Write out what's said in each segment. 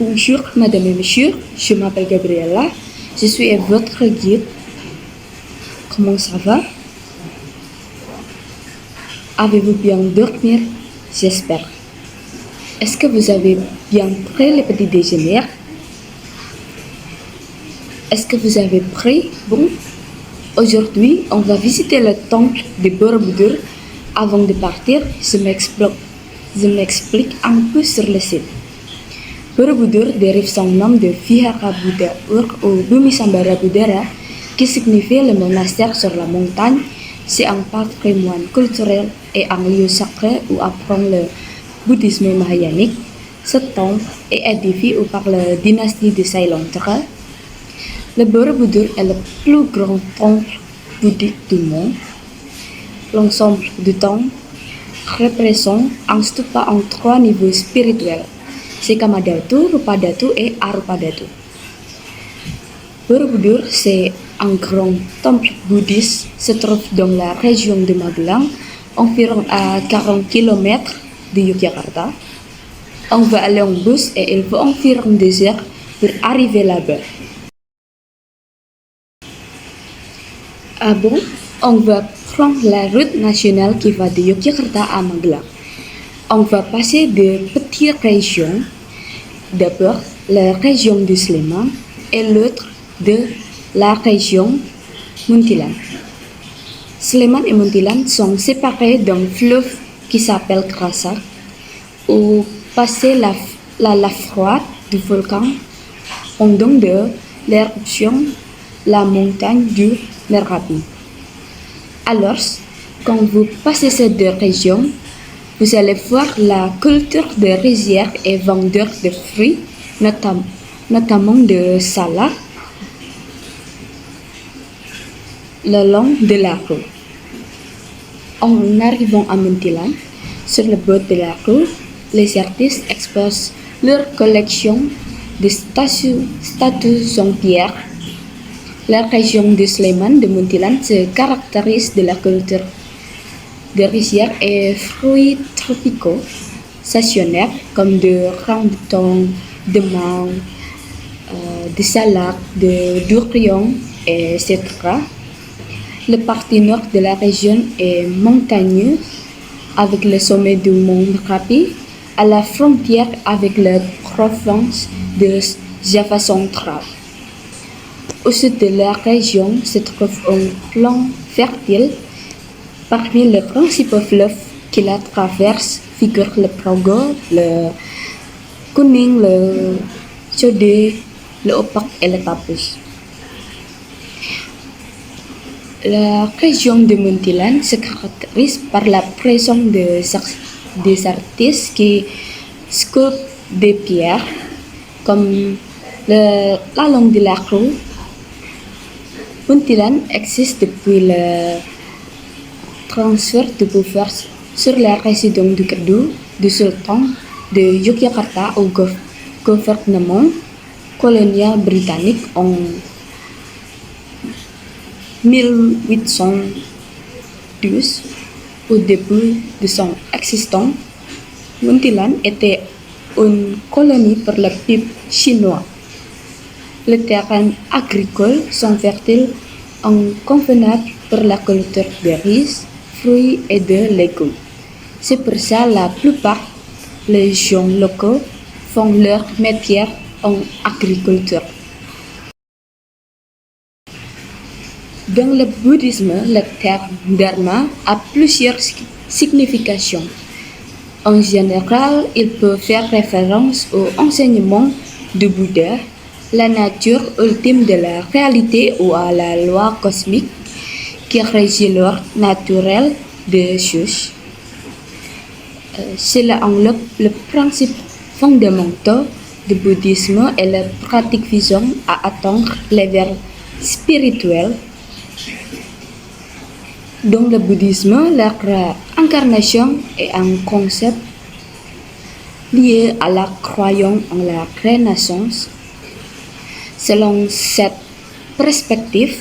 Bonjour, madame et monsieur, je m'appelle Gabriella, je suis votre guide. Comment ça va? Avez-vous bien dormi? J'espère. Est-ce que vous avez bien pris le petit déjeuner? Est-ce que vous avez pris? Bon, aujourd'hui, on va visiter le temple de Borobudur. Avant de partir, je m'explique un peu sur le site. Borobudur dérive son nom de Vihara Buddha Ur ou Bumi Sambara Budara, qui signifie le monastère sur la montagne. C'est un patrimoine culturel et un lieu sacré où apprend le bouddhisme mahayanique. Ce temple est édifié par la dynastie de Sailantara. Le Borobudur est le plus grand temple bouddhique du monde. L'ensemble du temple représente un stupa en 3 niveaux spirituels: Sekamadhatu, Rupadhatu et Arupadhatu. Borobudur, c'est un grand temple bouddhiste, se trouve dans la région de Magelang, environ à 40 km de Yogyakarta. On va aller en bus et il faut environ 2 heures pour arriver là-bas. Ah bon? On va prendre la route nationale qui va de Yogyakarta à Magelang. On va passer de petites régions. D'abord, la région de Sleman et l'autre de la région Muntilan. Sleman et Muntilan sont séparés d'un fleuve qui s'appelle Krasak, où passait la lave froide du volcan pendant de l'éruption la montagne du Merapi. Alors, quand vous passez ces 2 régions, vous allez voir la culture de rizières et vendeurs de fruits, notamment de salade, le long de la rue. En arrivant à Muntilan, sur le bord de la rue, les artistes exposent leur collection de statues en pierre. La région de Sleman de Muntilan se caractérise de la culture de rizières et fruits tropicaux saisonniers comme de rambutan, de mangue, de salade, de durian, etc. Le partie nord de la région est montagneux avec le sommet du mont Merapi à la frontière avec la province de Java central. Au sud de la région se trouve un plan fertile. Parmi les principaux fleuves qui la traversent figurent le Progo, le Kuning, le Chode, le Opak et le Tapus. La région de Muntilan se caractérise par la présence des artistes qui sculptent des pierres comme la long de la rue. Muntilan existe depuis le transfert de pouvoir sur la résidence du Kedu du sultan de Yogyakarta au gouvernement colonial britannique en 1812. Au début de son existence, Muntilan était une colonie pour le peuple chinois. Les terrains agricoles sont fertiles et convenables pour la culture de riz, fruits et de légumes. C'est pour ça la plupart des gens locaux font leur métier en agriculture. Dans le bouddhisme, le terme dharma a plusieurs significations. En général, il peut faire référence aux enseignements du Bouddha, la nature ultime de la réalité ou à la loi cosmique qui régit l'ordre naturel des choses. Cela englobe le principe fondamental du bouddhisme et la pratique visant à atteindre l'éveil spirituel. Dans le bouddhisme, la réincarnation est un concept lié à la croyance en la renaissance. Selon cette perspective,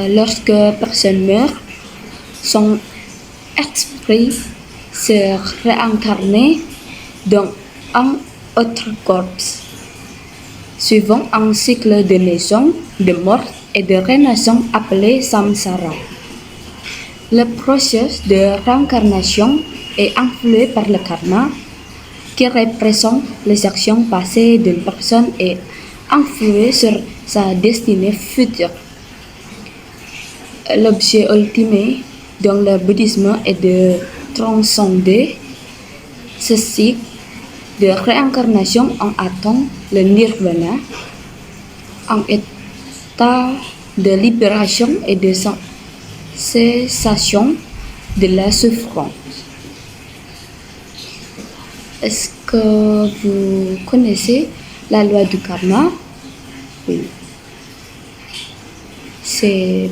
lorsque personne meurt, son esprit se réincarne dans un autres corps, suivant un cycle de naissance, de mort et de renaissance appelé samsara. Le processus de réincarnation est influé par le karma, qui représente les actions passées d'une personne et influé sur sa destinée future. L'objet ultime dans le bouddhisme est de transcender ce cycle de réincarnation en atteignant le nirvana, un état de libération et de cessation de la souffrance. Est-ce que vous connaissez la loi du karma? Oui. C'est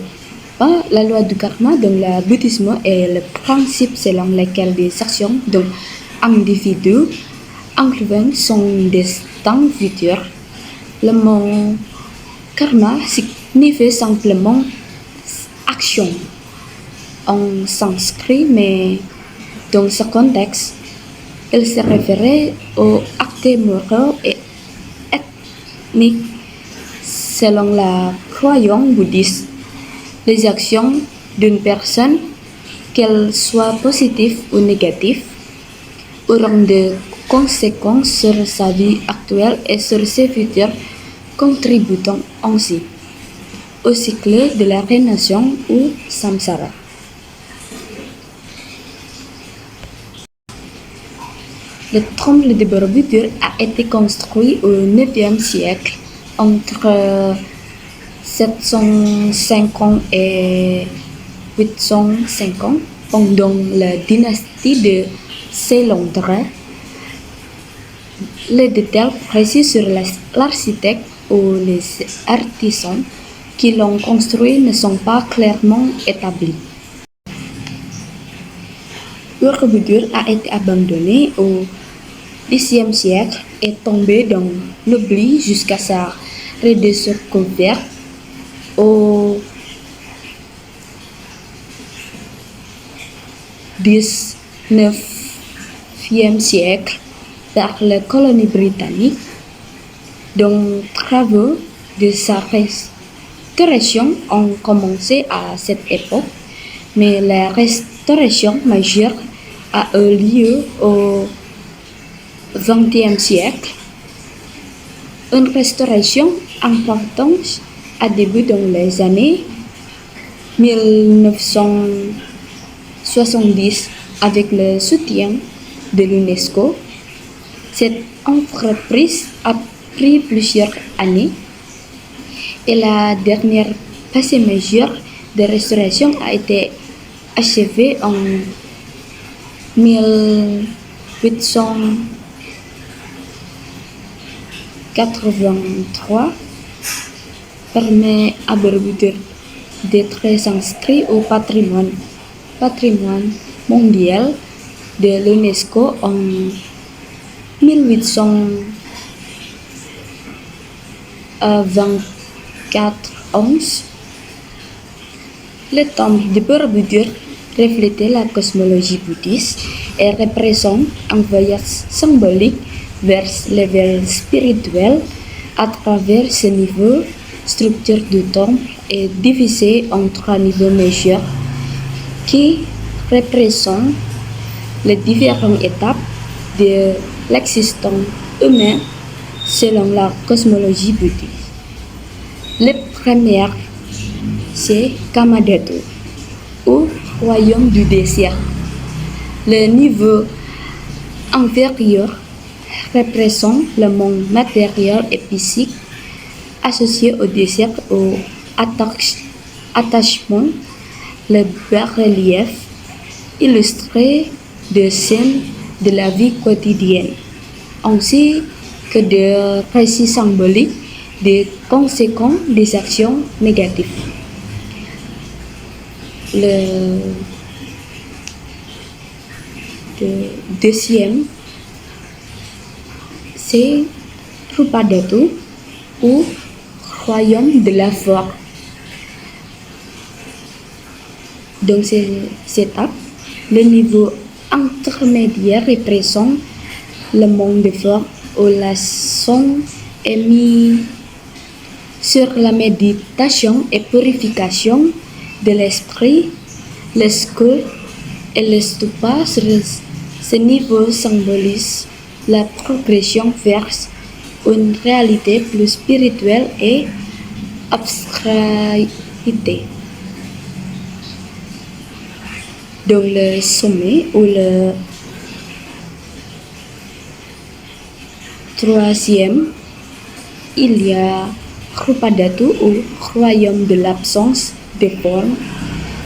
pas la loi du karma dans le bouddhisme est le principe selon lequel des actions d'un individu incluant son destin futur. Le mot karma signifie simplement action en sanskrit, mais dans ce contexte, il se référait aux actes moraux et ethniques. Selon la croyance bouddhiste, les actions d'une personne, qu'elles soient positives ou négatives, auront des conséquences sur sa vie actuelle et sur ses futurs, contribuant ainsi au cycle de la réincarnation ou samsara. Le temple de Borobudur a été construit au IXe siècle entre 750 et 850 pendant la dynastie de Seilondra. Les détails précis sur l'architecte ou les artisans qui l'ont construit ne sont pas clairement établis. Borobudur a été abandonné au Xe siècle et tombé dans l'oubli jusqu'à sa redécouverte au XIXe siècle par la colonie britannique, dont travaux de sa restauration ont commencé à cette époque, mais la restauration majeure a eu lieu au XXe siècle. Une restauration importante a débuté dans les années 1970 avec le soutien de l'UNESCO. Cette entreprise a pris plusieurs années et la dernière phase majeure de restauration a été achevée en 1883, permet à Borobudur d'être inscrit au patrimoine mondial de l'UNESCO en 1824. Le temple de Borobudur reflétait la cosmologie bouddhiste et représente un voyage symbolique vers l'éveil spirituel. À travers ce niveau, structure du temple est divisée en 3 niveaux majeurs qui représentent les différentes étapes de l'existence humaine selon la cosmologie bouddhiste. Le premier, c'est Kamadhatu, ou royaume du désert. Le niveau inférieur représente le monde matériel et physique associé au désert, au attachement, le bas-relief illustré de scènes de la vie quotidienne, ainsi que de récits symboliques des conséquences des actions négatives. Le deuxième, c'est Rupadhatu, ou royaume de la forme. Dans cette étape, le niveau intermédiaire représente le monde de forme où l'accent est mis sur la méditation et purification de l'esprit, le school et le stupa. Ce niveau symbolise la progression vers une réalité plus spirituelle et abstraite. Dans le sommet ou le troisième, il y a Rupadatu ou royaume de l'absence de forme.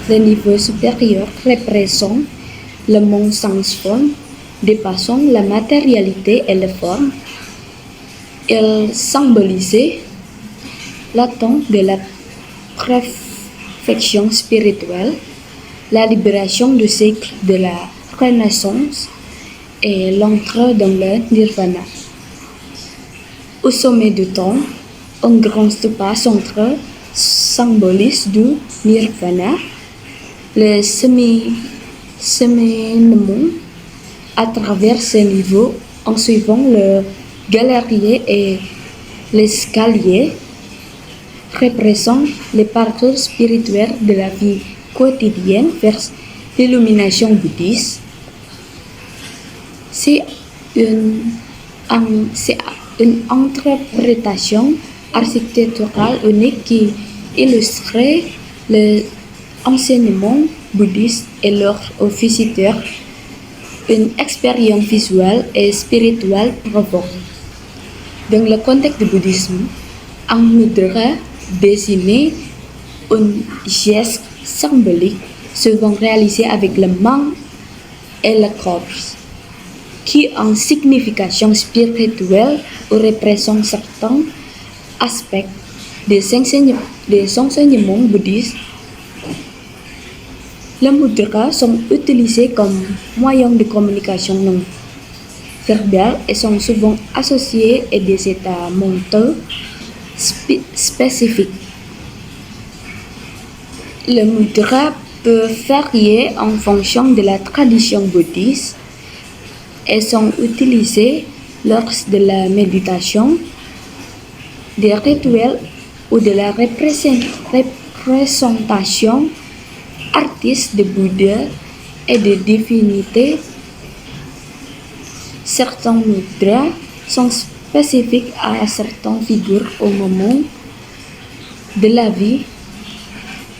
Le niveau supérieur représente le monde sans forme, dépassant la matérialité et la forme. Il symbolisait l'attente de la perfection spirituelle, la libération du cycle de la renaissance et l'entrée dans le nirvana. Au sommet du temps, un grand stupa central symbolise du nirvana, le cheminement à travers ces niveaux en suivant le galérier et l'escalier représente les parcours spirituels de la vie quotidienne vers l'illumination bouddhiste. C'est une interprétation architecturale unique qui illustre l'enseignement bouddhiste et leur aux visiteurs une expérience visuelle et spirituelle profonde. Dans le contexte du bouddhisme, un mudra désigne un geste symbolique souvent réalisé avec la main et le corps, qui a une signification spirituelle ou représente certains aspects des enseignements bouddhistes. Les mudras sont utilisés comme moyen de communication non verbale et sont souvent associés à des états mentaux spécifiques. Les mudras peuvent varier en fonction de la tradition bouddhiste et sont utilisés lors de la méditation, des rituels ou de la représentation artistes de Bouddha et de divinités. Certains mudras sont spécifiques à certaines figures au moment de la vie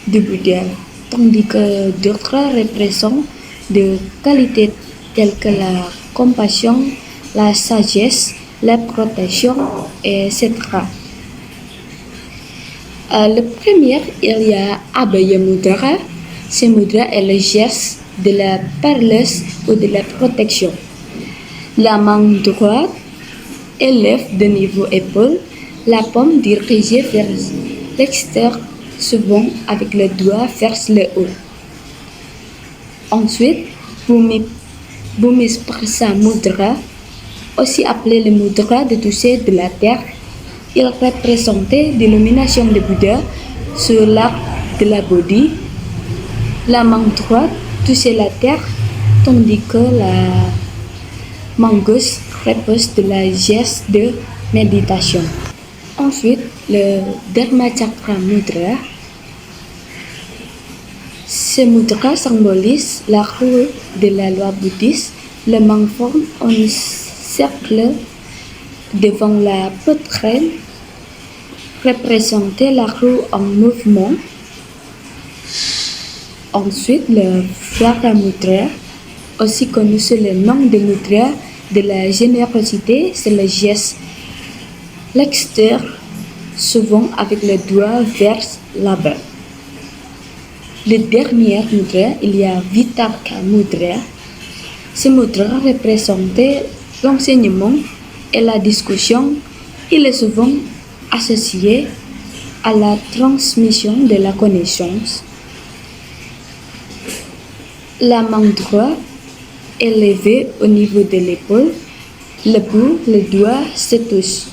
du Bouddha, tandis que d'autres représentent des qualités telles que la compassion, la sagesse, la protection, etc. Le premier, il y a Abhaya Mudra. Ce mudra est le geste de la paresse ou de la protection. La main droite élève de niveau épaule, la paume dirigée vers l'extérieur, souvent avec le doigt vers le haut. Ensuite, Bhumisprasa Mudra, aussi appelé le mudra de toucher de la terre, il représentait l'illumination de Bouddha sur l'arc de la Bodhi. La main droite touchait la terre, tandis que la main gauche repose de la geste de méditation. Ensuite, le Dharmachakra Mudra. Ce mudra symbolise la roue de la loi bouddhiste. La main forme un cercle devant la poitrine, représentait la roue en mouvement. Ensuite, le Vajra Mudra, aussi connu sous le nom de mudra de la générosité, c'est le geste l'extérieur, souvent avec le doigt vers là-bas. Le dernier mudra, il y a Vitarka Mudra. Ce mudra représentait l'enseignement et la discussion. Il est souvent associé à la transmission de la connaissance. La main droite est levée au niveau de l'épaule, le bout, le doigt se touchent.